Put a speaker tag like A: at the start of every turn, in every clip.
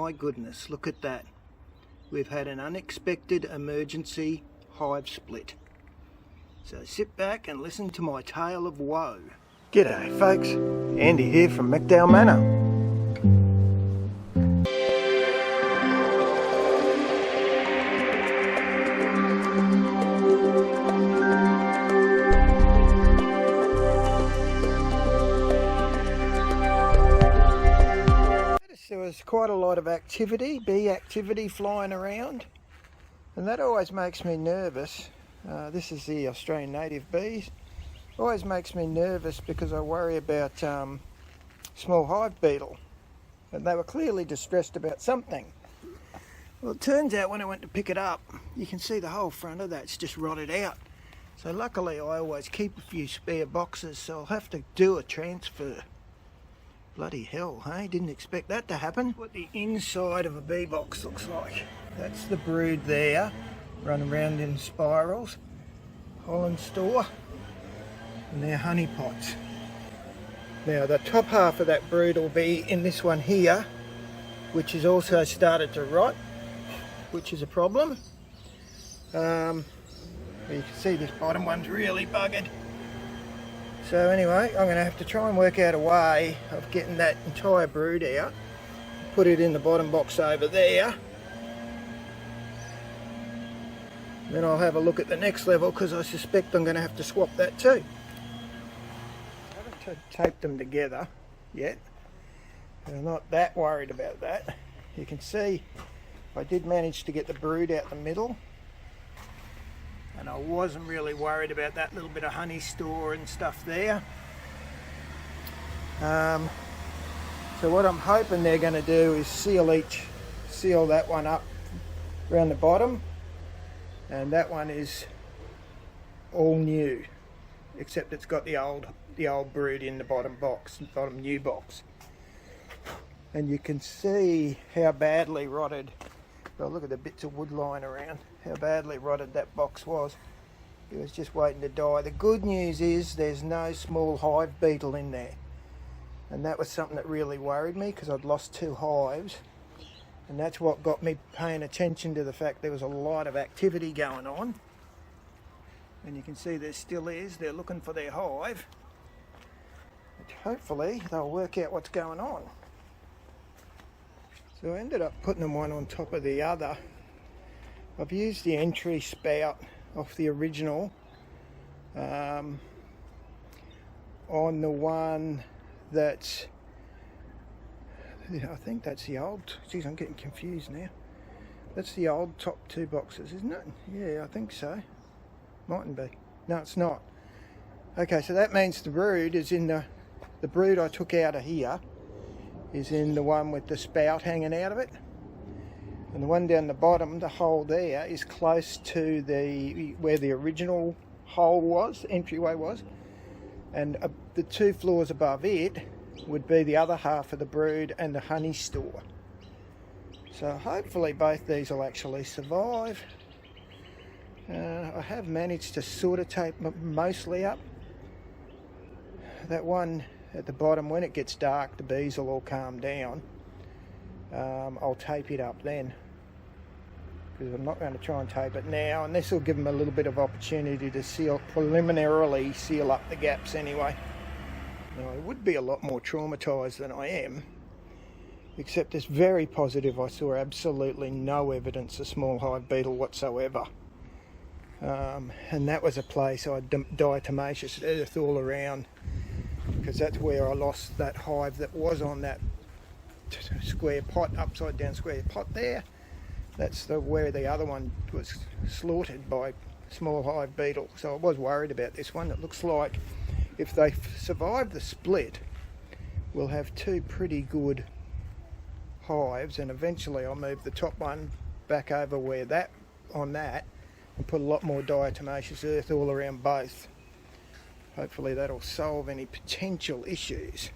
A: my goodness, look at that. We've had an unexpected emergency hive split. So sit back and listen to my tale of woe. G'day folks, Andy here from McDowell Manor. There was quite a lot of activity, bee activity flying around, and that always makes me nervous. This is the Australian native bees. Always makes me nervous because I worry about small hive beetle, and they were clearly distressed about something. Well, it turns out when I went to pick it up, you can see the whole front of that's just rotted out. So luckily I always keep a few spare boxes, so I'll have to do a transfer. Bloody hell, hey? Didn't expect that to happen. What the inside of a bee box looks like. That's the brood there, running around in spirals. Holland store. And their honey pots. Now the top half of that brood will be in this one here, which has also started to rot, which is a problem. You can see this bottom one's really buggered. So anyway, I'm going to have to try and work out a way of getting that entire brood out. Put it in the bottom box over there. Then I'll have a look at the next level because I suspect I'm going to have to swap that too. I haven't taped them together yet. I'm not that worried about that. You can see I did manage to get the brood out the middle. And I wasn't really worried about that little bit of honey store and stuff there. So what I'm hoping they're going to do is seal that one up around the bottom, and that one is all new, except it's got the old brood in the bottom new box. And you can see how badly rotted. Well, look at the bits of wood lying around, how badly rotted that box was. It was just waiting to die. The good news is there's no small hive beetle in there. And that was something that really worried me because I'd lost 2 hives. And that's what got me paying attention to the fact there was a lot of activity going on. And you can see there still is. They're looking for their hive. But hopefully they'll work out what's going on. So I ended up putting them one on top of the other. I've used the entry spout off the original on the one that's, I think that's the old, geez, I'm getting confused now. That's the old top 2 boxes, isn't it? Yeah, I think so. Mightn't be. No, it's not. Okay, so that means the brood is in the brood I took out of here is in the one with the spout hanging out of it, and the one down the bottom, the hole there, is close to where the original hole was, the entryway was, and the 2 floors above it would be the other half of the brood and the honey store. So hopefully both these will actually survive. I have managed to sort of tape mostly up. That one at the bottom, when it gets dark, the bees will all calm down. I'll tape it up then, because I'm not going to try and tape it now, and this will give them a little bit of opportunity to preliminarily seal up the gaps anyway. Now I would be a lot more traumatised than I am, except it's very positive I saw absolutely no evidence of small hive beetle whatsoever. And that was a place I'd diatomaceous earth all around, because that's where I lost that hive that was on that square pot, upside down square pot there. That's where the other one was slaughtered by small hive beetle. So I was worried about this one. It looks like if they survive the split, we'll have 2 pretty good hives, and eventually I'll move the top one back over on that and put a lot more diatomaceous earth all around both. Hopefully that'll solve any potential issues.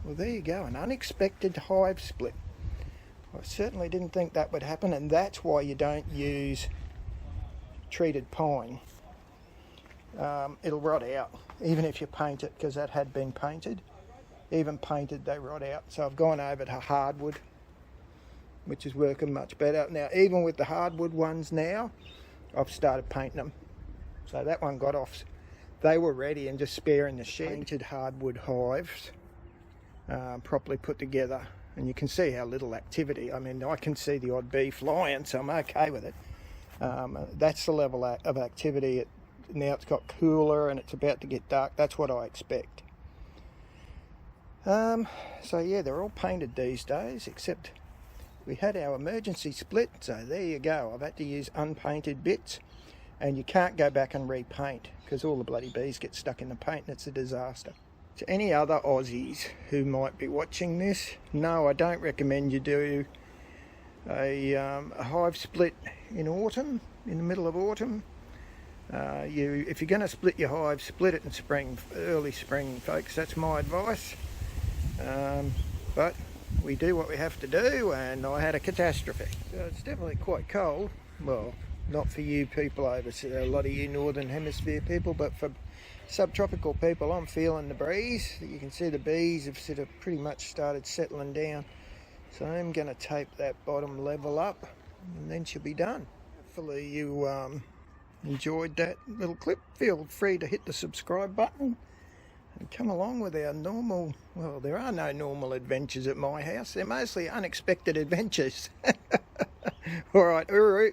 A: Well, there you go, an unexpected hive split. I certainly didn't think that would happen, and that's why you don't use treated pine. It'll rot out, even if you paint it, because that had been painted. even painted, they rot out. So I've gone over to hardwood, which is working much better. Now, even with the hardwood ones now, I've started painting them. So that one got off. They were ready and just sparing the shed. Painted hardwood hives, properly put together. And you can see how little activity. I mean, I can see the odd bee flying, so I'm okay with it. That's the level of activity. Now it's got cooler and it's about to get dark. That's what I expect. So yeah, they're all painted these days, except we had our emergency split, so there you go. I've had to use unpainted bits, and you can't go back and repaint because all the bloody bees get stuck in the paint and it's a disaster. To any other Aussies who might be watching this, no, I don't recommend you do a hive split in autumn, in the middle of autumn. If you're going to split your hive, split it in spring, early spring, folks. That's my advice. But we do what we have to do, and I had a catastrophe. So it's definitely quite cold. Well, not for you people over, a lot of you northern hemisphere people, but for subtropical people, I'm feeling the breeze. You can see the bees have sort of pretty much started settling down. So I'm going to tape that bottom level up, and then she'll be done. Hopefully you enjoyed that little clip. Feel free to hit the subscribe button and come along with our normal, well, there are no normal adventures at my house. They're mostly unexpected adventures. All right, uru.